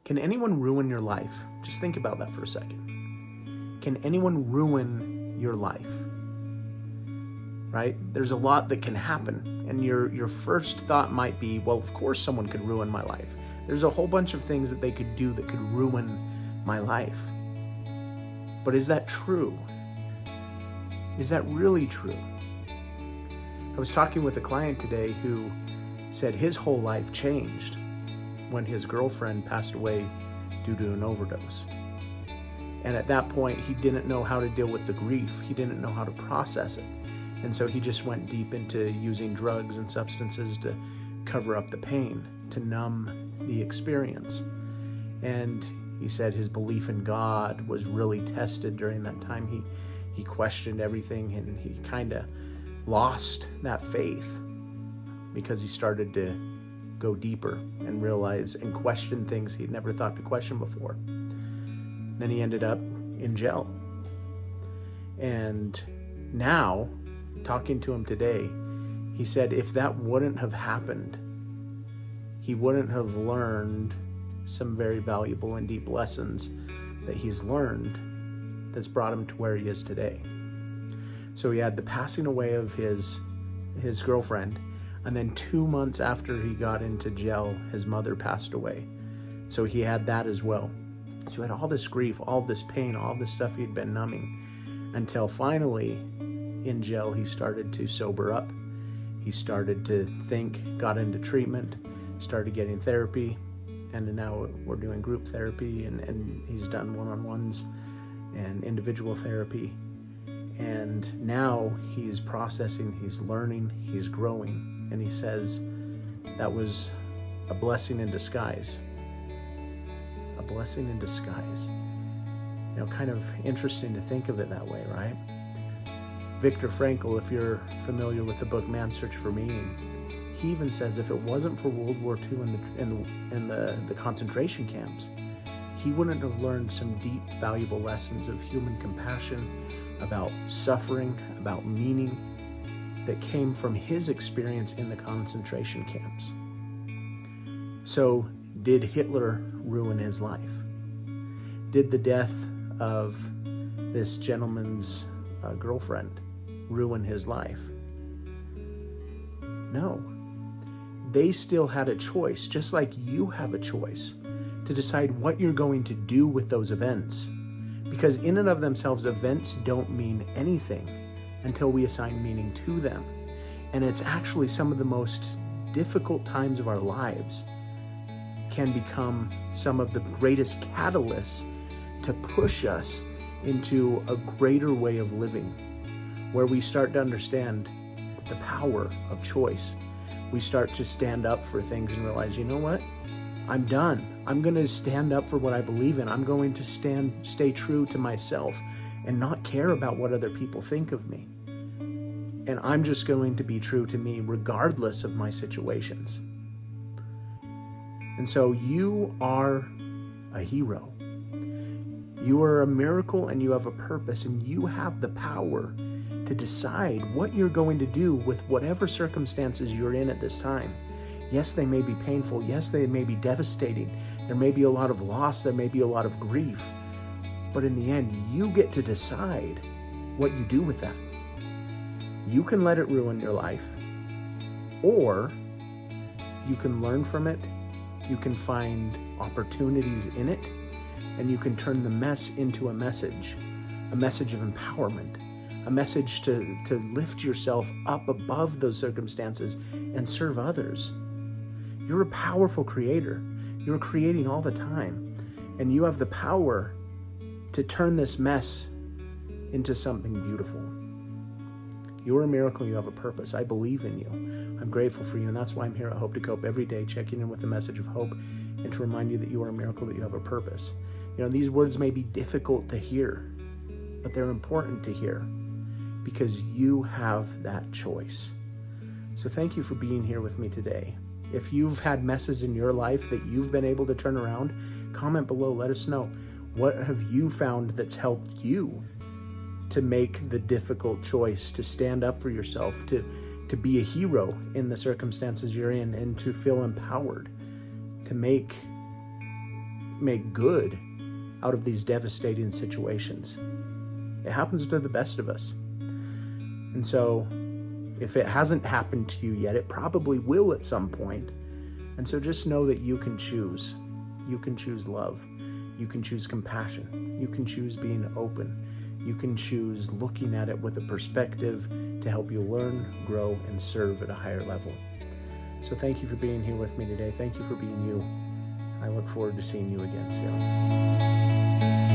Can anyone ruin your life? Just think about that for a second. Can anyone ruin your life? Right? There's a lot that can happen. And your first thought might be, well, of course someone could ruin my life. There's a whole bunch of things that they could do that could ruin my life. But is that true? Is that really true? I was talking with a client today who said his whole life changed when his girlfriend passed away due to an overdose. And at that point, he didn't know how to deal with the grief. He didn't know how to process it. And so he just went deep into using drugs and substances to cover up the pain, to numb the experience. And he said his belief in God was really tested during that time. He questioned everything, and he kind of lost that faith because he started to go deeper and realize and question things he'd never thought to question before. Then he ended up in jail. And now, talking to him today, he said if that wouldn't have happened, he wouldn't have learned some very valuable and deep lessons that he's learned that's brought him to where he is today. So he had the passing away of his girlfriend, and then 2 months after he got into jail, his mother passed away. So he had that as well. So he had all this grief, all this pain, all this stuff he'd been numbing, until finally in jail he started to sober up. He started to think, got into treatment, started getting therapy, and now we're doing group therapy, and he's done one-on-ones and individual therapy. And now he's processing, he's learning, he's growing. And he says that was a blessing in disguise. A blessing in disguise. You know, kind of interesting to think of it that way, right? Viktor Frankl, if you're familiar with the book Man's Search for Meaning, he even says if it wasn't for World War II and the concentration camps, he wouldn't have learned some deep, valuable lessons of human compassion, about suffering, about meaning, that came from his experience in the concentration camps. So, did Hitler ruin his life? Did the death of this gentleman's girlfriend ruin his life? No. They still had a choice, just like you have a choice, to decide what you're going to do with those events. Because in and of themselves, events don't mean anything until we assign meaning to them. And it's actually some of the most difficult times of our lives can become some of the greatest catalysts to push us into a greater way of living, where we start to understand the power of choice. We start to stand up for things and realize, you know what? I'm done. I'm going to stand up for what I believe in. I'm going to stay true to myself and not care about what other people think of me. And I'm just going to be true to me regardless of my situations. And so you are a hero. You are a miracle, and you have a purpose, and you have the power to decide what you're going to do with whatever circumstances you're in at this time. Yes, they may be painful. Yes, they may be devastating. There may be a lot of loss. There may be a lot of grief. But in the end, you get to decide what you do with that. You can let it ruin your life, or you can learn from it. You can find opportunities in it, and you can turn the mess into a message of empowerment, a message to lift yourself up above those circumstances and serve others. You're a powerful creator. You're creating all the time, and you have the power to turn this mess into something beautiful. You're a miracle. You have a purpose. I believe in you. I'm grateful for you, and that's why I'm here at Hope to Cope every day, checking in with a message of hope and to remind you that you are a miracle, that you have a purpose. You know, these words may be difficult to hear, but they're important to hear because you have that choice. So thank you for being here with me today. If you've had messes in your life that you've been able to turn around, comment below. Let us know. What have you found that's helped you to make the difficult choice to stand up for yourself, to be a hero in the circumstances you're in, and to feel empowered to make make good out of these devastating situations. It happens to the best of us. And so if it hasn't happened to you yet, it probably will at some point. And so just know that you can choose. You can choose love. You can choose compassion. You can choose being open. You can choose looking at it with a perspective to help you learn, grow, and serve at a higher level. So thank you for being here with me today. Thank you for being you. I look forward to seeing you again soon.